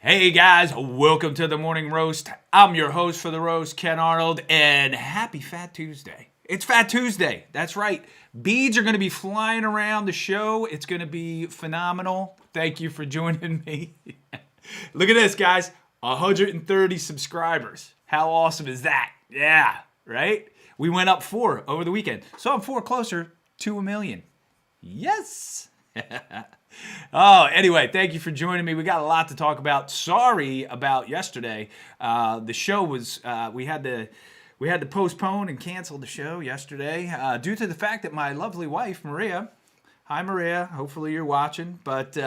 Hey guys, welcome to the Morning Roast. I'm your host for the roast, Ken Arnold, and happy Fat Tuesday. It's Fat Tuesday. That's right. Beads are going to be flying around the show. It's going to be phenomenal. Thank you for joining me. Look at this, guys. 130 subscribers. How awesome is that? Yeah, right? We went up 4 over the weekend. So I'm 4 closer to 1 million. Yes. Oh, anyway, thank you for joining me. We got a lot to talk about. Sorry about yesterday. The show was we had to postpone and cancel the show yesterday due to the fact that my lovely wife Maria, hi Maria, hopefully you're watching, but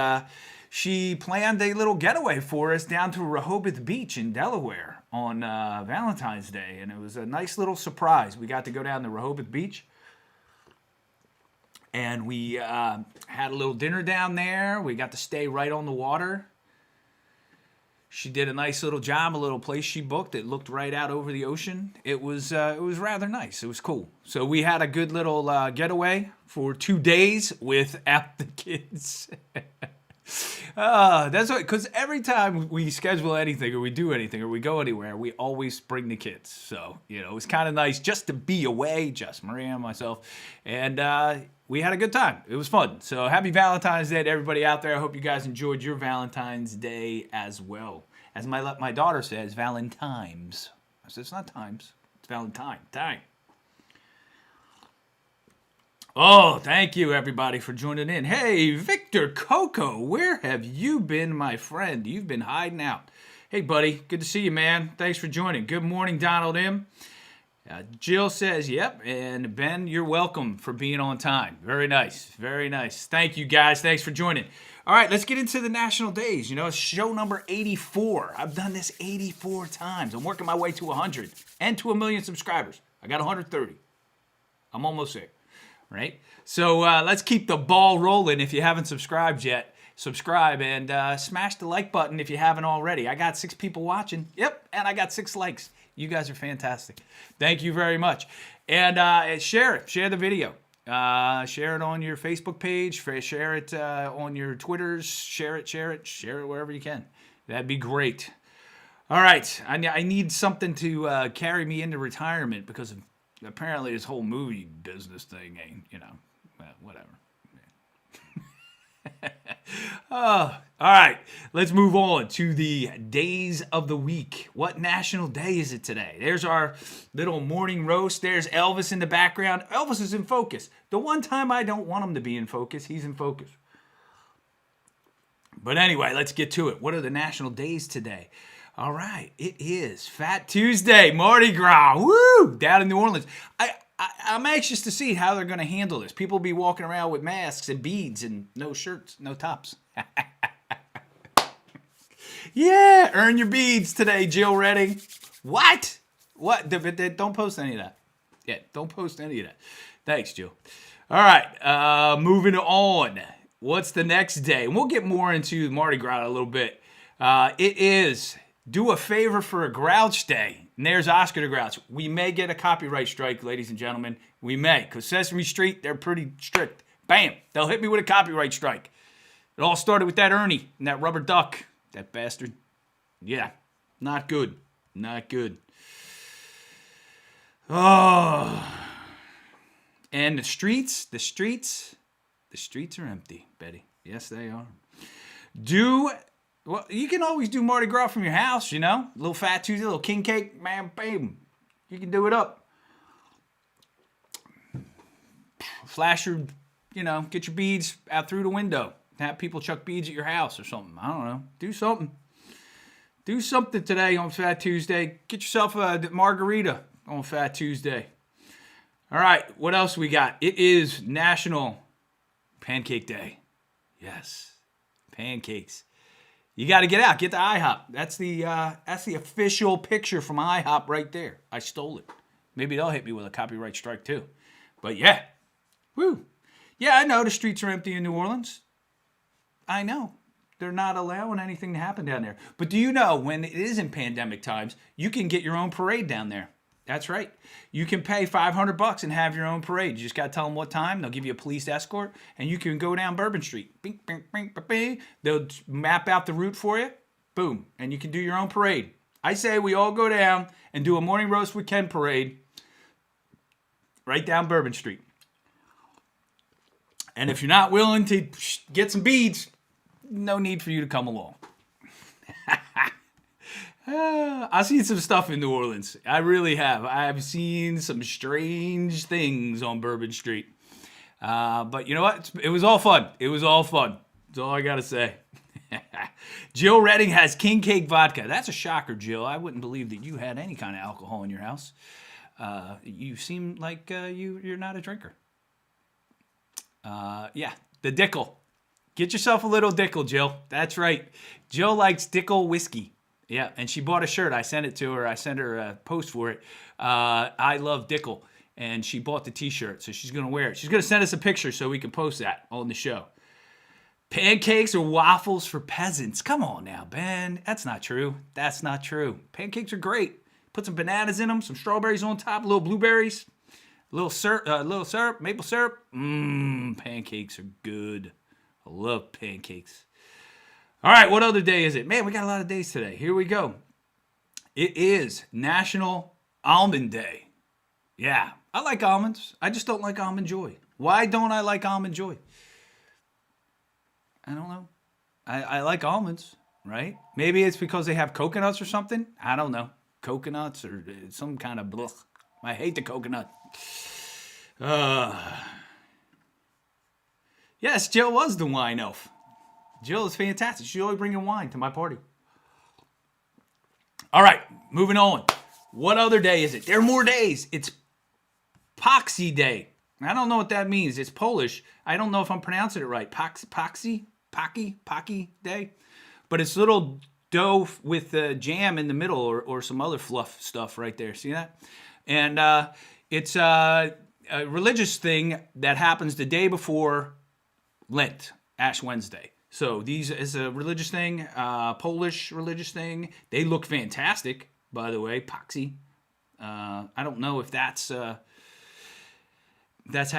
she planned a little getaway for us down to Rehoboth Beach in Delaware on Valentine's Day, and it was a nice little surprise. We got to go down to Rehoboth Beach. And we had a little dinner down there. We got to stay right on the water. She did a nice little job, a little place she booked. It looked right out over the ocean. It was rather nice. It was cool. So we had a good little getaway for 2 days without the kids. That's what, because every time we schedule anything or we do anything or we go anywhere, we always bring the kids. So, it was kind of nice just to be away, just Maria and myself. And we had a good time. It was fun. So happy Valentine's Day to everybody out there. I hope you guys enjoyed your Valentine's Day as well. As my daughter says, Valentine's. I said, it's not times. It's Valentine. Time. Oh, thank you, everybody, for joining in. Hey, Victor Coco, where have you been, my friend? You've been hiding out. Hey, buddy, good to see you, man. Thanks for joining. Good morning, Donald M. Jill says, yep, and Ben, you're welcome for being on time. Very nice, very nice. Thank you, guys. Thanks for joining. All right, let's get into the national days. It's show number 84. I've done this 84 times. I'm working my way to 100 and to 1 million subscribers. I got 130. I'm almost there. Right? So let's keep the ball rolling. If you haven't subscribed yet, subscribe and smash the like button if you haven't already. I got 6 people watching. Yep, and I got 6 likes. You guys are fantastic. Thank you very much. And share it. Share the video. Share it on your Facebook page. Share it on your Twitters. Share it wherever you can. That'd be great. All right. I need something to carry me into retirement because of apparently this whole movie business thing ain't, whatever. Oh, all right, let's move on to the days of the week. What national day is it today? There's our little morning roast. There's Elvis in the background. Elvis is in focus. The one time I don't want him to be in focus, he's in focus. But anyway, let's get to it. What are the national days today? All right, it is Fat Tuesday, Mardi Gras, woo, down in New Orleans. I'm anxious to see how they're going to handle this. People will be walking around with masks and beads and no shirts, no tops. Yeah, earn your beads today, Jill Redding. What? Don't post any of that. Yeah, don't post any of that. Thanks, Jill. All right, moving on. What's the next day? And we'll get more into Mardi Gras in a little bit. It is Do a Favor for a Grouch Day. And there's Oscar the Grouch. We may get a copyright strike, ladies and gentlemen. We may. Because Sesame Street, they're pretty strict. Bam. They'll hit me with a copyright strike. It all started with that Ernie and that rubber duck. That bastard. Yeah. Not good. Not good. Oh. And the streets are empty, Betty. Yes, they are. Well, you can always do Mardi Gras from your house, A little Fat Tuesday, a little king cake, man, bam. You can do it up. Flash your, get your beads out through the window. Have people chuck beads at your house or something. I don't know. Do something. Do something today on Fat Tuesday. Get yourself a margarita on Fat Tuesday. All right, what else we got? It is National Pancake Day. Yes, pancakes. You got to get out. Get the IHOP. That's the official picture from IHOP right there. I stole it. Maybe they'll hit me with a copyright strike too. But yeah. Woo. Yeah, I know the streets are empty in New Orleans. I know. They're not allowing anything to happen down there. But do you know when it is in pandemic times, you can get your own parade down there. That's right. You can pay $500 and have your own parade. You just got to tell them what time. They'll give you a police escort, and you can go down Bourbon Street. Bing, bing, bing, bing, bing. They'll map out the route for you. Boom. And you can do your own parade. I say we all go down and do a morning roast with Ken parade right down Bourbon Street. And if you're not willing to get some beads, no need for you to come along. I've seen some stuff in New Orleans. I really have. I've seen some strange things on Bourbon Street. But you know what? It was all fun. It was all fun. That's all I got to say. Jill Redding has king cake vodka. That's a shocker, Jill. I wouldn't believe that you had any kind of alcohol in your house. You seem like you're not a drinker. Yeah, the Dickel. Get yourself a little Dickel, Jill. That's right. Jill likes Dickel whiskey. Yeah, and she bought a shirt. I sent it to her. I sent her a post for it. I love Dickel. And she bought the t-shirt, so she's going to wear it. She's going to send us a picture so we can post that on the show. Pancakes or waffles for peasants. Come on now, Ben. That's not true. That's not true. Pancakes are great. Put some bananas in them, some strawberries on top, little blueberries, little syrup, maple syrup. Pancakes are good. I love pancakes. All right, what other day is it? Man, we got a lot of days today. Here we go. It is National Almond Day. Yeah, I like almonds. I just don't like Almond Joy. Why don't I like Almond Joy? I don't know. I like almonds, right? Maybe it's because they have coconuts or something. I don't know. Coconuts or some kind of blech. I hate the coconut. Yes, Jill was the wine elf. Jill is fantastic. She's always bringing wine to my party. All right, moving on. What other day is it? There are more days. It's Poxy Day. I don't know what that means. It's Polish. I don't know if I'm pronouncing it right. Pocky Day. But it's little dough with jam in the middle or some other fluff stuff right there. See that? And it's a religious thing that happens the day before Lent, Ash Wednesday. So these is a religious thing, Polish religious thing. They look fantastic, by the way. Poxy. I don't know if that's how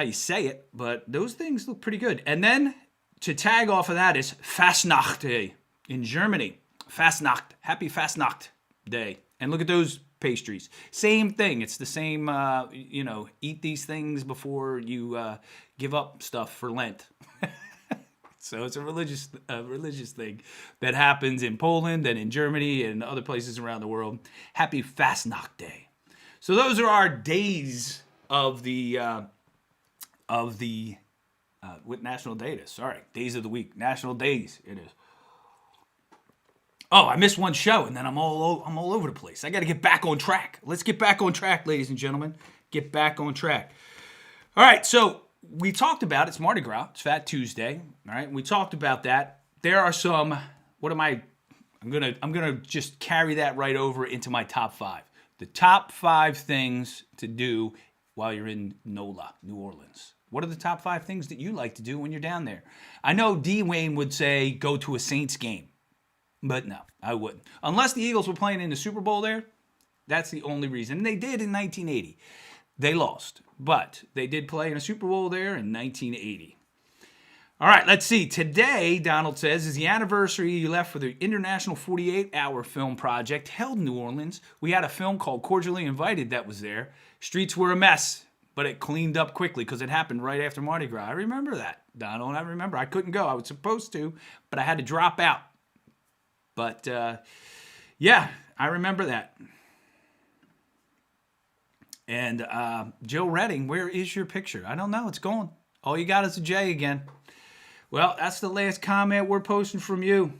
you say it, but those things look pretty good. And then to tag off of that is Fastnacht Day in Germany. Fastnacht. Happy Fastnacht Day. And look at those pastries. Same thing. It's the same, eat these things before you give up stuff for Lent. So it's a religious thing that happens in Poland and in Germany and other places around the world. Happy Fastnacht Day. So those are our days of the what national day it is. Sorry, days of the week. National days it is. Oh, I missed one show and then I'm all over the place. I got to get back on track. Let's get back on track, ladies and gentlemen. Get back on track. All right, so we talked about it's Mardi Gras. It's Fat Tuesday. All right, we talked about that. There are some. I'm gonna just carry that right over into my top 5. The top 5 things to do while you're in NOLA, New Orleans. What are the top 5 things that you like to do when you're down there? I know D. Wayne would say go to a Saints game, but no, I wouldn't. Unless the Eagles were playing in the Super Bowl there, that's the only reason. And they did in 1980. They lost, but they did play in a Super Bowl there in 1980. All right, let's see. Today, Donald says, is the anniversary you left for the International 48-Hour Film Project held in New Orleans. We had a film called Cordially Invited that was there. Streets were a mess, but it cleaned up quickly because it happened right after Mardi Gras. I remember that, Donald. I remember. I couldn't go. I was supposed to, but I had to drop out. But, yeah, I remember that. And Jill Redding, where is your picture? I don't know. It's gone. All you got is a J again. Well, that's the last comment we're posting from you.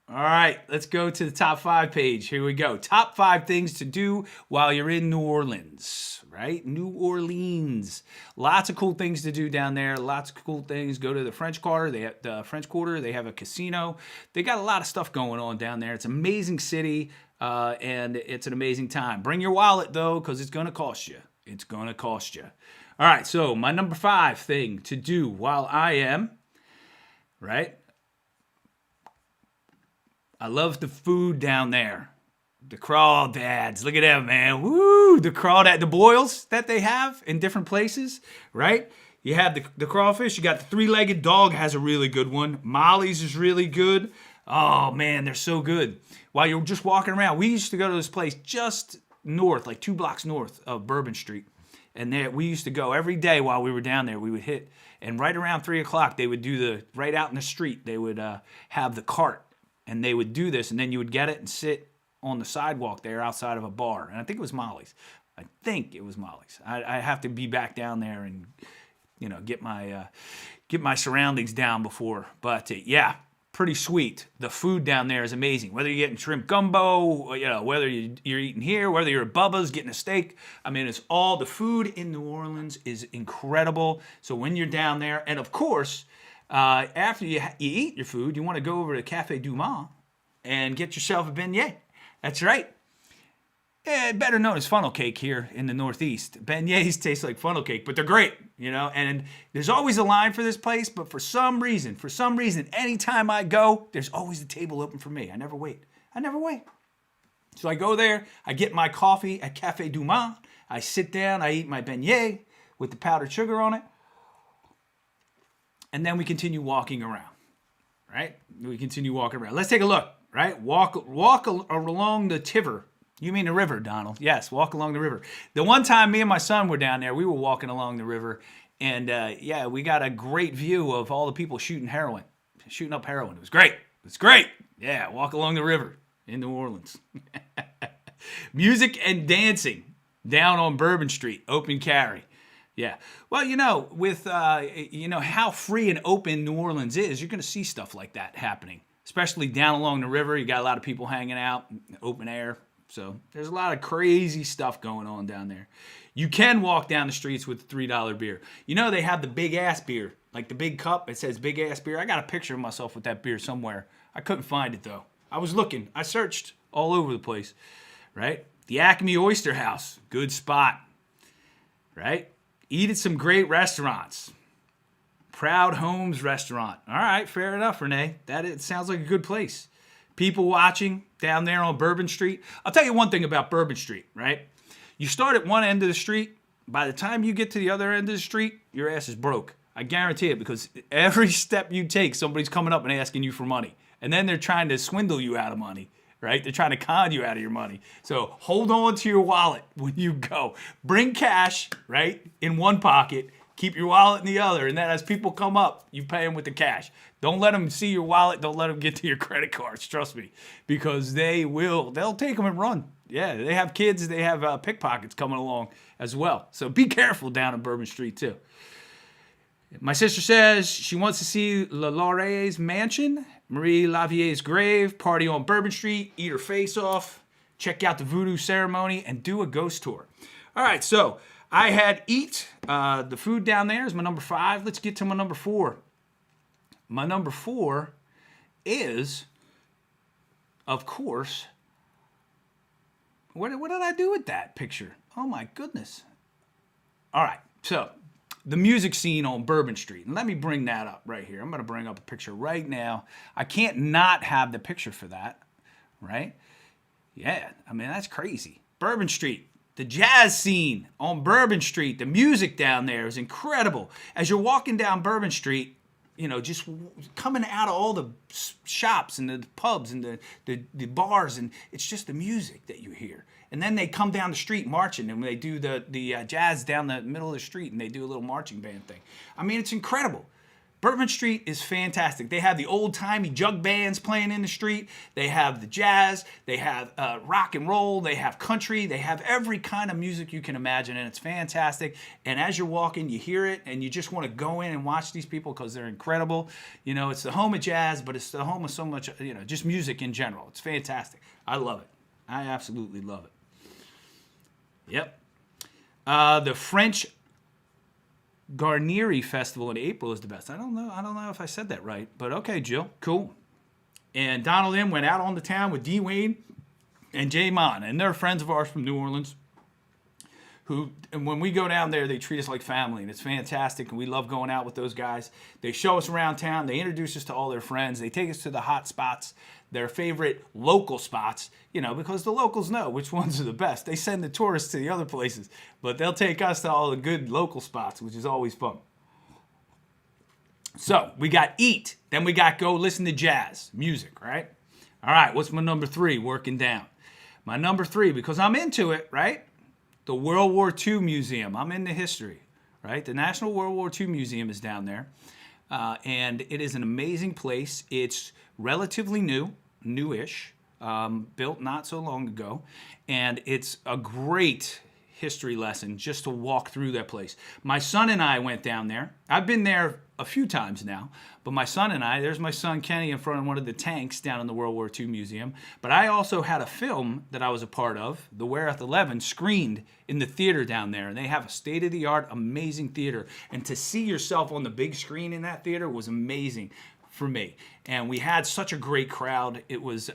All right, let's go to the top 5 page. Here we go. Top 5 things to do while you're in New Orleans, right? New Orleans. Lots of cool things to do down there. Lots of cool things. Go to the French Quarter. They have the French Quarter. They have a casino. They got a lot of stuff going on down there. It's an amazing city, and it's an amazing time. Bring your wallet, though, because it's going to cost you. It's going to cost you. All right, so my number 5 thing to do while I am, right? I love the food down there. The crawdads. Look at them, man. Woo! The crawdad, the boils that they have in different places, right? You have the crawfish. You got the 3-legged dog has a really good one. Molly's is really good. Oh man, they're so good. While you're just walking around, we used to go to this place just north, like 2 blocks north of Bourbon Street. And there, we used to go every day while we were down there. We would hit, and right around 3 o'clock, they would do right out in the street, they would have the cart. And they would do this, and then you would get it and sit on the sidewalk there outside of a bar. And I think it was Molly's. I have to be back down there and, get my surroundings down before. But yeah, pretty sweet. The food down there is amazing. Whether you're getting shrimp gumbo, whether you're eating here, whether you're at Bubba's getting a steak. I mean, it's all, the food in New Orleans is incredible. So when you're down there, and of course, after you eat your food, you want to go over to Café Du Mans and get yourself a beignet. That's right. Better known as funnel cake here in the Northeast. Beignets taste like funnel cake, but they're great, And there's always a line for this place, but for some reason, anytime I go, there's always a table open for me. I never wait. So I go there, I get my coffee at Café Du Mans, I sit down, I eat my beignet with the powdered sugar on it, and then we continue walking around, right? Let's take a look, right? Walk along the Tiver. You mean the river, Donald? Yes, walk along the river. The one time me and my son were down there, we were walking along the river, and we got a great view of all the people shooting up heroin. It was great. It's great. Yeah, walk along the river in New Orleans. Music and dancing down on Bourbon Street, open carry. Yeah. Well, with how free and open New Orleans is, you're going to see stuff like that happening, especially down along the river. You got a lot of people hanging out, open air. So there's a lot of crazy stuff going on down there. You can walk down the streets with a $3 beer. They have the big ass beer, like the big cup. It says big ass beer. I got a picture of myself with that beer somewhere. I couldn't find it though. I was looking. I searched all over the place, right? The Acme Oyster House, good spot, right? Eat at some great restaurants. Proud Homes Restaurant. All right, fair enough, Renee. It sounds like a good place. People watching down there on Bourbon Street. I'll tell you one thing about Bourbon Street, right? You start at one end of the street. By the time you get to the other end of the street, your ass is broke. I guarantee it, because every step you take, somebody's coming up and asking you for money. And then they're trying to swindle you out of money, right? They're trying to con you out of your money. So hold on to your wallet when you go. Bring cash, right, in one pocket. Keep your wallet in the other, and then as people come up, you pay them with the cash. Don't let them see your wallet. Don't let them get to your credit cards. Trust me, because they'll take them and run. Yeah, they have kids. They have pickpockets coming along as well. So be careful down on Bourbon Street too. My sister says she wants to see Laurier's mansion, Marie Lavier's grave, party on Bourbon Street, eat her face off, check out the voodoo ceremony, and do a ghost tour. All right, so I had eat. The food down there is my number 5. Let's get to my number 4. My number 4 is, of course, what did I do with that picture? Oh my goodness. All right, so the music scene on Bourbon Street. And let me bring that up right here. I'm going to bring up a picture right now. I can't not have the picture for that, right? Yeah, I mean, that's crazy. Bourbon Street. The jazz scene on Bourbon Street, the music down there is incredible. As you're walking down Bourbon Street, just coming out of all the shops and the pubs and the bars, and it's just the music that you hear. And then they come down the street marching, and they do the jazz down the middle of the street, and they do a little marching band thing. I mean, it's incredible. Bourbon Street is fantastic. They have the old-timey jug bands playing in the street. They have the jazz. They have rock and roll. They have country. They have every kind of music you can imagine, and it's fantastic. And as you're walking, you hear it, and you just want to go in and watch these people because they're incredible. It's the home of jazz, but it's the home of so much, just music in general. It's fantastic. I love it. I absolutely love it. Yep. The French Garnieri Festival in April is the best. I don't know if I said that right, but okay, Jill, cool. And Donald M. went out on the town with D. Wayne and Jay Mon, and they're friends of ours from New Orleans. And when we go down there, they treat us like family, and it's fantastic, and we love going out with those guys. They show us around town. They introduce us to all their friends. They take us to the hot spots, their favorite local spots, because the locals know which ones are the best. They send the tourists to the other places, but they'll take us to all the good local spots, which is always fun. So we got eat, then we got go listen to jazz music, right? All right, what's my number 3? Working down. My number 3, because I'm into it, right? The World War II Museum. I'm into history, right? The National World War II Museum is down there, and it is an amazing place. It's relatively newish, built not so long ago, and it's a great history lesson just to walk through that place. My son and I went down there. I've been there a few times now, but my son and I, there's my son Kenny in front of one of the tanks down in the World War II Museum, but I also had a film that I was a part of, the WWII, screened in the theater down there, and they have a state-of-the-art, amazing theater, and to see yourself on the big screen in that theater was amazing for me. And we had such a great crowd. It was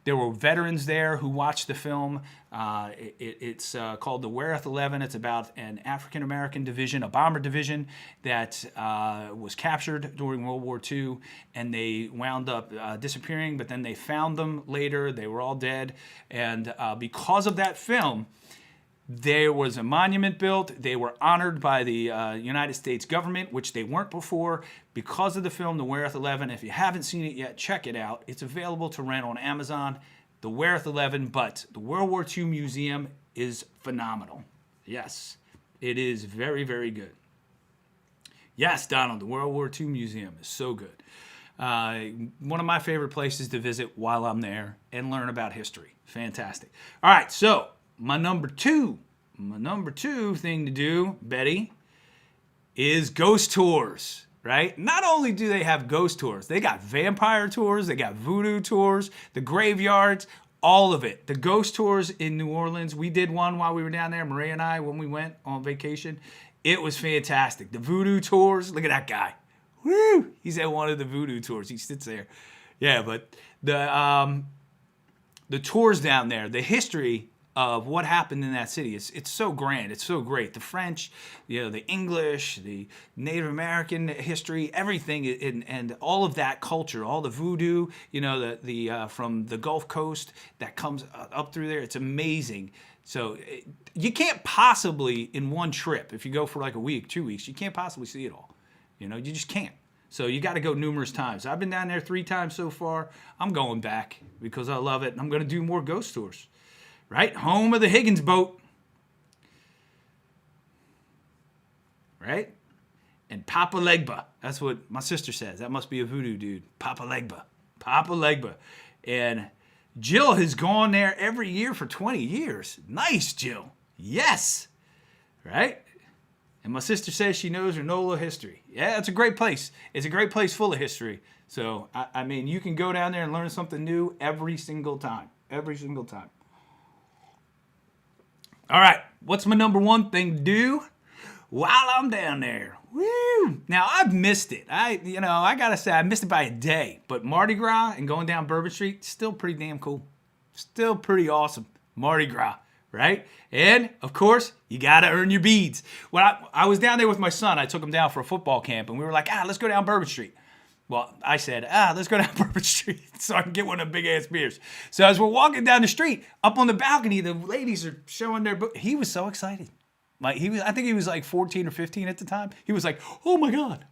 there were veterans there who watched the film. It's called the WWII. It's about an African-American division, a bomber division that was captured during World War II, and they wound up disappearing, but then they found them later. They were all dead. And because of that film, there was a monument built. They were honored by the United States government, which they weren't before, because of the film, The WWII. If you haven't seen it yet, check it out. It's available to rent on Amazon, The WWII, but the World War II Museum is phenomenal. Yes, it is very, very good. Yes, Donald, the World War II Museum is so good. One of my favorite places to visit while I'm there and learn about history. Fantastic. All right, so my number two thing to do, Betty, is ghost tours, right? Not only do they have ghost tours, they got vampire tours, they got voodoo tours, the graveyards, all of it. The ghost tours in New Orleans, we did one while we were down there, Maria and I, when we went on vacation. It was fantastic. The voodoo tours, look at that guy. Woo! He's at one of the voodoo tours. He sits there. Yeah, but the tours down there, the history of what happened in that city. It's so grand. It's so great. The French, the English, the Native American history, everything, and all of that culture, all the voodoo, the from the Gulf Coast that comes up through there. It's amazing. So you can't possibly, in one trip, if you go for like a week, 2 weeks, you can't possibly see it all. You just can't. So you got to go numerous times. I've been down there 3 times so far. I'm going back because I love it, and I'm going to do more ghost tours. Right? Home of the Higgins boat. Right? And Papa Legba. That's what my sister says. That must be a voodoo dude. Papa Legba. Papa Legba. And Jill has gone there every year for 20 years. Nice, Jill. Yes. Right? And my sister says she knows her NOLA history. Yeah, it's a great place. It's a great place full of history. So, I mean, you can go down there and learn something new every single time. Every single time. All right, what's my number 1 thing to do while I'm down there? Woo! Now, I've missed it. I gotta say, I missed it by a day. But Mardi Gras and going down Bourbon Street, still pretty damn cool. Still pretty awesome. Mardi Gras, right? And, of course, you gotta earn your beads. When I was down there with my son, I took him down for a football camp, and we were like, let's go down Bourbon Street. Well, I said, let's go down Bourbon Street so I can get one of the big-ass beers. So as we're walking down the street, up on the balcony, the ladies are showing their book. He was so excited. I think he was like 14 or 15 at the time. He was like, oh, my God,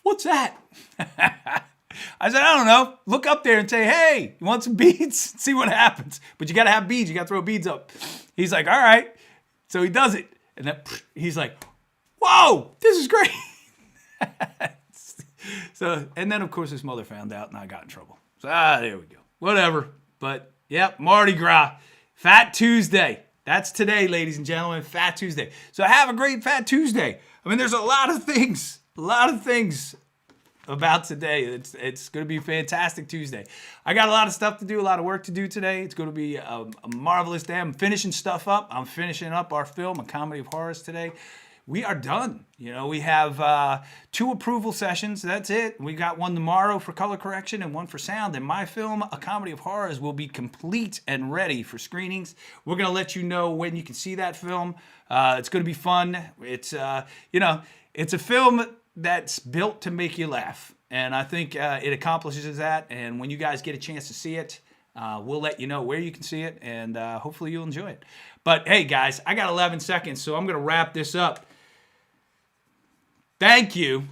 what's that? I said, I don't know. Look up there and say, hey, you want some beads? See what happens. But you got to have beads. You got to throw beads up. He's like, all right. So he does it. And then he's like, whoa, this is great. So, and then, of course, his mother found out, and I got in trouble. So, there we go. Whatever. But, yep, Mardi Gras. Fat Tuesday. That's today, ladies and gentlemen, Fat Tuesday. So, have a great Fat Tuesday. I mean, there's a lot of things about today. It's going to be a fantastic Tuesday. I got a lot of stuff to do, a lot of work to do today. It's going to be a marvelous day. I'm finishing stuff up. I'm finishing up our film, A Comedy of Horrors, today. We are done. We have 2 approval sessions. That's it. We got one tomorrow for color correction and one for sound. And my film, A Comedy of Horrors, will be complete and ready for screenings. We're going to let you know when you can see that film. It's going to be fun. It's, it's a film that's built to make you laugh. And I think it accomplishes that. And when you guys get a chance to see it, we'll let you know where you can see it. And hopefully you'll enjoy it. But, hey, guys, I got 11 seconds, so I'm going to wrap this up. Thank you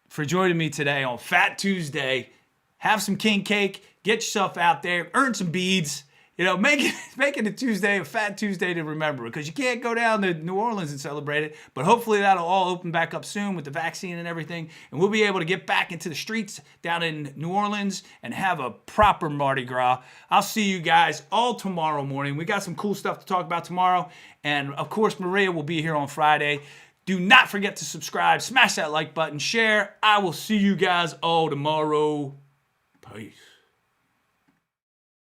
for joining me today on Fat Tuesday. Have some king cake, get yourself out there, earn some beads. You know, make it a Tuesday, a Fat Tuesday to remember, because you can't go down to New Orleans and celebrate it. But hopefully that'll all open back up soon with the vaccine and everything. And we'll be able to get back into the streets down in New Orleans and have a proper Mardi Gras. I'll see you guys all tomorrow morning. We got some cool stuff to talk about tomorrow. And of course, Maria will be here on Friday. Do not forget to subscribe, smash that like button, share. I will see you guys all tomorrow. Peace.